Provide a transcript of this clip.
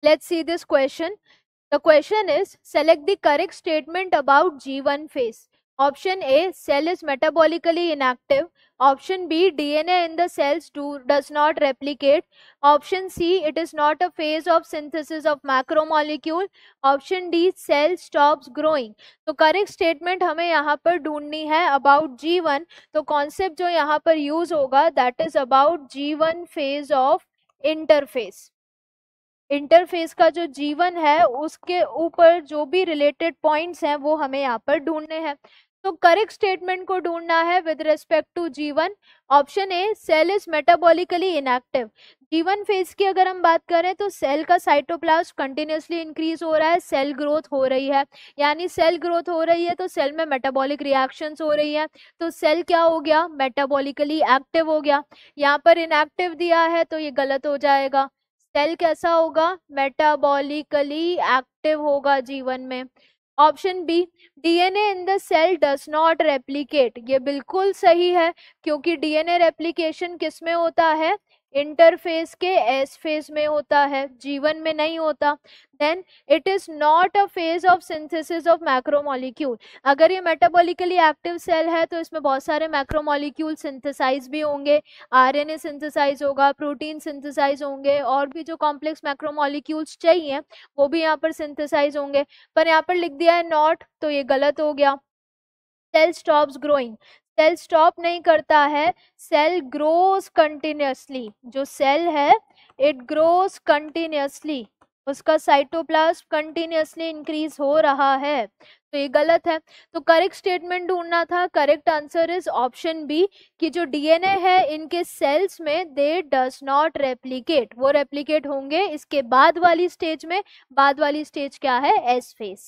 Let's see this question. The question is, select the correct statement about G1 phase. Option A, cell is metabolically inactive. Option B, DNA in the cells does not replicate. Option C, it is not a phase of synthesis of macromolecule. Option D, cell stops growing. तो correct statement हमें यहाँ पर ढूंढनी है about G1. तो concept जो यहाँ पर यूज होगा that is about G1 phase of interface. Interface का जो जीवन है उसके ऊपर जो भी रिलेटेड पॉइंट्स हैं वो हमें यहाँ पर ढूंढने हैं. तो करेक्ट स्टेटमेंट को ढूंढना है विद रिस्पेक्ट टू जीवन. Option A, cell is metabolically inactive. जीवन फेज की अगर हम बात करें तो सेल का साइटोप्लाज्म कंटिन्यूसली इंक्रीज हो रहा है, सेल ग्रोथ हो रही है. यानी सेल ग्रोथ हो रही है तो सेल में मेटाबॉलिक रिएक्शंस हो रही है, तो सेल क्या हो गया, मेटाबॉलिकली एक्टिव हो गया. यहाँ पर इनएक्टिव दिया है तो ये गलत हो जाएगा. सेल कैसा होगा, मेटाबॉलिकली एक्टिव होगा जीवन में. Option B, DNA in the cell does not replicate. ये बिल्कुल सही है क्योंकि डीएनए रेप्लिकेशन किस में होता है, इंटरफेस के एस फेज में होता है, जीवन में नहीं होता. Then it is not a phase of synthesis of macromolecule. अगर ये मेटाबॉलिकली एक्टिव सेल है तो इसमें बहुत सारे मैक्रोमोलिक्यूल सिंथेसाइज भी होंगे, आरएनए सिंथेसाइज होगा, प्रोटीन सिंथेसाइज होंगे, और भी जो कॉम्प्लेक्स मैक्रोमोलिक्यूल्स चाहिए वो भी यहाँ पर सिंथेसाइज होंगे. पर यहाँ पर लिख दिया है नॉट, तो ये गलत हो गया. Cell stops growing, cell stop नहीं करता है, सेल ग्रोस कंटिन्यूसली. जो सेल है इट ग्रोस कंटिन्यूसली, उसका साइटोप्लाज्म कंटिन्यूसली इंक्रीज हो रहा है, तो ये गलत है. तो करेक्ट स्टेटमेंट ढूंढना था. Correct answer is option B कि जो डीएनए है इनके सेल्स में दे डज नॉट रेप्लिकेट. वो रेप्लिकेट होंगे इसके बाद वाली स्टेज में. बाद वाली स्टेज क्या है, एस फेज.